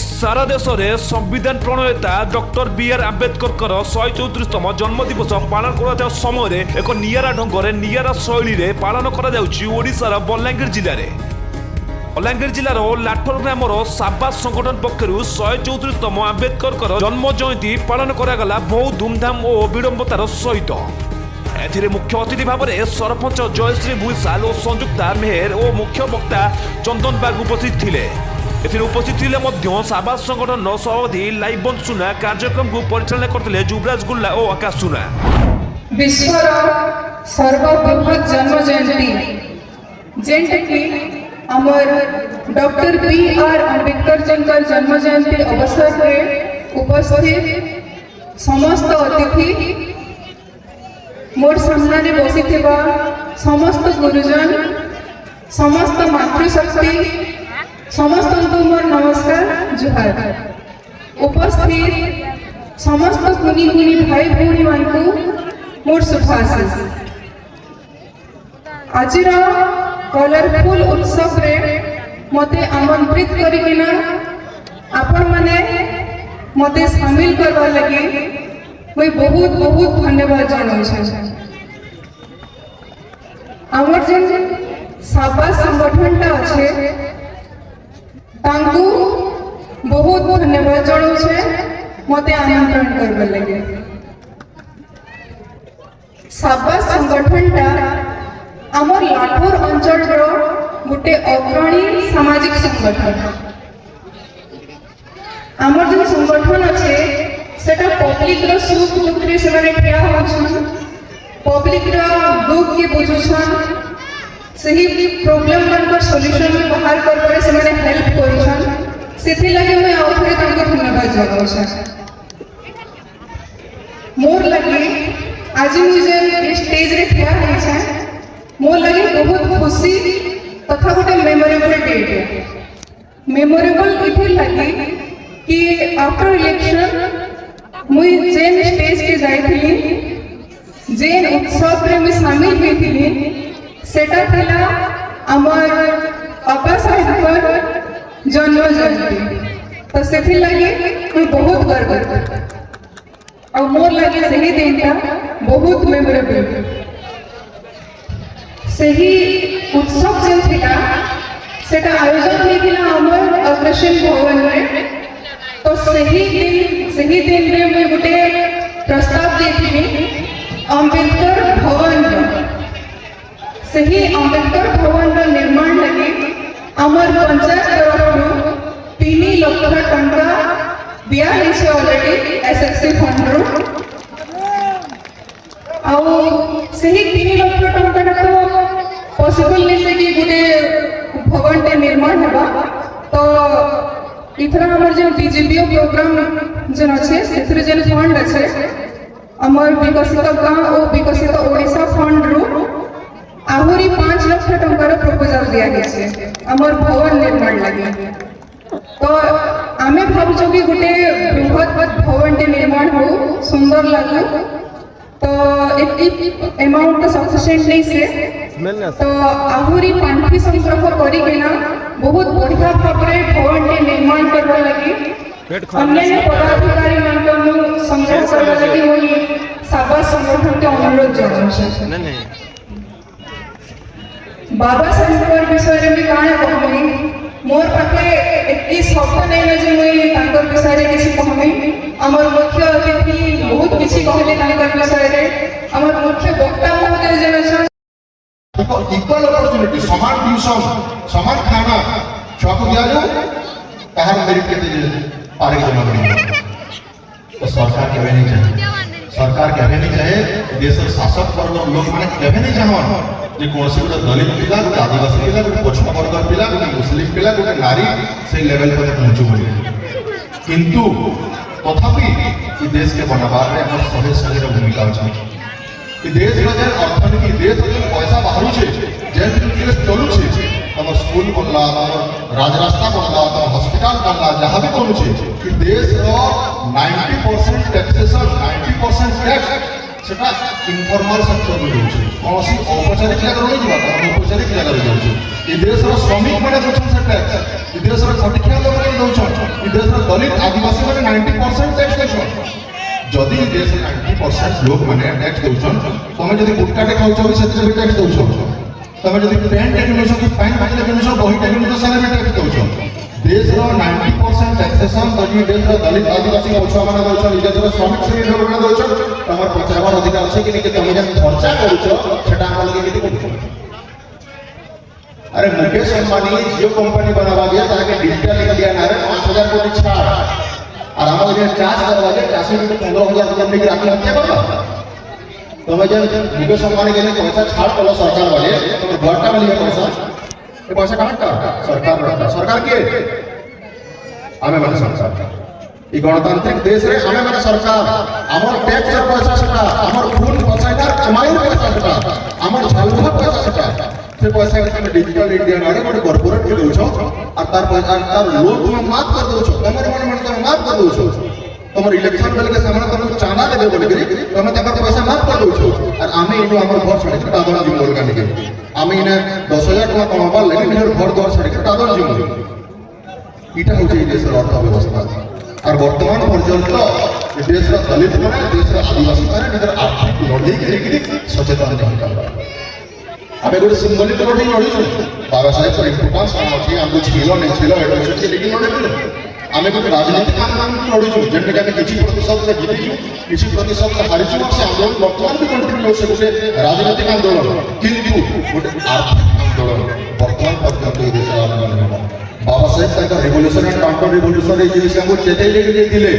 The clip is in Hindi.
सारा देश में संविधान प्रणेता डॉक्टर बी.आर. आंबेडकर 134तम जन्मदिवस पालन कर समय एक निरा ढंग निरा शैली पालन कर बलांगीर जिले में बलांगीर जिलार लाठोर ग्रामर साबास संगठन पक्षर 134तम आंबेडकर जन्म जयंती पालन करागला बहु धूमधाम और विडंबतार सहित एथिरे मुख्य अतिथि भाव में सरपंच जयश्री भुईसाल और संयुक्ता मेहर और मुख्य वक्ता चंदन बाग उपस्थित थिले। एथिरे उपस्थित थिले मध्य साबास संगठन सभापति लाइबन सुना कार्यक्रम को परिचालना करते युवराज गुल्ला और आकाश सुना। विश्वर सर्वबृहत जन्म जयंती जेंटकी अमर डॉक्टर बी.आर. आंबेडकर जंकर जन्म जयंती अवसर में उपस्थित समस्त अतिथि मोर सामने बसी समस्त गुरुजन समस्त मातृशक्ति समस्त को मोर नमस्कार जुहार। उपस्थित समस्त कुनी कुनी भाई भौणी मान को मोर शुभाशीष। आज कलरफुल उत्सव रे मते आमंत्रित करिकिना आपण माने मते शामिल करवा लगी मैं बहुत बहुत धन्यवाद जनाऊँ। आमर जेन साबास संगठनटा अच्छे तांकु बहुत धन्यवाद जनाऊँ मते आमंत्रण करवा लगे। साबास संगठनटा आमर लाठोर अंचल गोटे अग्रणी सामाजिक संगठन। आमर जो संगठन अच्छे सेटा पब्लिक रो सुख दुख रे से माने ठिया होछन पब्लिक रो दुख के बुझुछन सही प्रॉब्लम बनकर सॉल्यूशन में बाहर कर करे से माने हेल्प करूछन सेथि लगे मैं आउथरे तांको धन्यवाद जनाउछन। मोर लगे आज मुझे स्टेज रे ठिया होई छै मोर लगे बहुत खुशी तथा गोटे मेमोरेबल डेट है। मेमोरेबल इथे लगे कि आफ्टर इलेक्शन मुई जेन स्टेज के जाइथिली जेन उत्सव रे मैं शामिल होइथिली सेटा थिला हमर बाबा साहेब पर जन्म जयंती तो सेथि लगे मैं बहुत गर्व करता और मोर लगे सही दिनटा बहुत मेमोरेबल। सही उत्सव जेन थिला सेटा आयोजन होइथिला हमर अग्रसेन भवन में तो सही दिन में मैं गोटे प्रस्ताव देती अम्बेडकर भवन सही अम्बेडकर भवन निर्माण लगे आमर पंचायत तरफ 3 लाख टंका दिया है ऑलरेडी एसएससी फंड रो आउ सही 3 लाख टंका तो पॉसिबल नहीं से कि गोटे भवन टे निर्माण हेबा तो इथरा हमर जो डीजीपीओ प्रोग्राम जन अच्छे सेथरे जन फंड अच्छे हमर विकसित गांव और विकसित ओडिशा फंड रो आहुरी 5 लाख टंकार प्रपोजल दिया गया हमर भवन निर्माण लगे तो आमे भाबुछो कि गोटे बृहत भवन टे निर्माण हो सुंदर लागो तो एक अमाउंट तो सफिशिएंट नहीं से तो आहुरी पांठी संग्रह करी केना बहुत बढ़िया भाव में भवन के निर्माण करवा लगी अन्य पदाधिकारी मान संग्रह करवा लगी वही साबास संगठन के अनुरोध जनाऊँ। बाबा साहेब विषय में काना कहमी मोर पाखे एति शब्द नहीं ना जे मुई तांकर विषय रे किछि कहमी हमर मुख्य अतिथि बहुत किछि कहले तांकर विषय रे हमर मुख्य वक्ता महोदय जन छन इक्वल अपॉर्चुनिटी समान ट्यूशन समान खाना छुआ को दिया जाओ ताहर मेरिट के पारे जमा करेंगे तो सरकार के नहीं चाहिए सरकार के नहीं चाहिए देश शासक वर्ग लोग माने केबे नहीं चाहन जे कोनसी गोटे दलित पिला गोटे आदिवासी पिला गोटे पछुआ वर्ग पिला गोटे मुस्लिम पिला गोटे नारी से लेवल पर पहुंचू बोली किंतु तथापि ई देश के बनवार रे हमर सहे सहे भूमिका अछि देश रे अर्थनीति देश रे पैसा बाहर छे जे देश चलु छे हम स्कूल बनला राजरास्ता बनला हॉस्पिटल बनला जहाँ भी बनू छे कि देश रो 90% टैक्सेशन 90% टैक्स সেটা ইনফর্মাল সেক্টরে রয়েছে কৌশি ঔপচারিক জায়গা রয়েছে অনৌপচারিক জায়গায় রয়েছে এই দেশের শ্রমিক মানে দৌঁছেন সে ট্যাক্স এই দেশের খটিখিয়া লোক মানে দৌঁছন এই দেশের দলিত আদিবাসী মানে 90% ট্যাক্স দৌঁছন যদি এই দেশের 90% লোক মানে ট্যাক্স দৌঁছন তুমি যদি গুটকাটে খাওছ সেটা ବି ট্যাক্স দৌঁছ তুমি যদি প্যান্টে কিনুছ কি প্যান্ট ভাঙলে কিনুছ বহিটা কিনুছ সেটা ବି ট্যাক্স দৌঁছ দেশের 90% ট্যাক্সেশন যদি দেশের দলিত আদিবাসী পছুয়া মানে দৌঁছন এই দেশের শ্রমিক শ্রেণীর লোক মানে দৌঁছন তোমার পচাবার অধিকার আছে কি নাকি তুমি যেন খরচা করুছ সেটা আমার লাগে কেতে করুছ अरे मुकेश अंबानी जियो कंपनी बनावा दिया ताकि डिजिटल इंडिया ना रे 5000 कोटी छाड़ और हम जे चार्ज करवा दे 15,000 कंपनी की राखी हत्या करबा तुम्हें जब मुकेश अंबानी के लिए पैसा छाड़ करो सरकार वाले तो घाटा वाली पैसा ये पैसा कहां का सरकार के हमें माने सरकार ई गणतांत्रिक देश रे हमें माने सरकार हमर टैक्स र पैसा सेटा हमर खून बचाइदार कमाईर पैसा सेटा हमर झालुआ पैसा सेटा से पैसा के डिजिटल इंडिया नारे गोटे कॉर्पोरेट के दउछो और तार पैसा तार लोग तुम माफ कर दउछो तमर मन तुम माफ कर दउछो तमर इलेक्शन बेल के सामने तुम चाना देबे बोले करी तुम तकर पैसा माफ कर दउछो और आमे इनो हमर घर छाड़ी के दादन जी मोर काने के आमे इने 10,000 टका कमाबा लेकिन निजर घर द्वार छाड़ी के दादन जी मोर इटा होचे देशर अर्थ व्यवस्था और वर्तमान पर्यंत देशर दलित माने देशर आदिवासी माने निजर आर्थिक लड़ाई के सचेतन नहीं करबा हमें गोटे सिंबलिक लड़ाई लड़ीଛୁ बाबा साहेब पर इम्पोर्टेंस कौन अच्छे हमको छीलो नहीं छीलो एडमिशन के लेकिन लड़े हमें गोटे राजनीतिक आंदोलन लड़ीଛୁ जेने के किसी प्रतिशत से जीतीଛୁ किसी प्रतिशत से हारीଛୁ से आंदोलन वर्तमान भी कंटिन्यू से गोटे राजनीतिक आंदोलन किंतु गोटे आर्थिक आंदोलन वर्तमान पर्यंत ये देश आंदोलन बाबा साहेब का रिवोल्यूशन एंड काउंटर रिवोल्यूशन ये जिनिस हमको चेतैले के दिले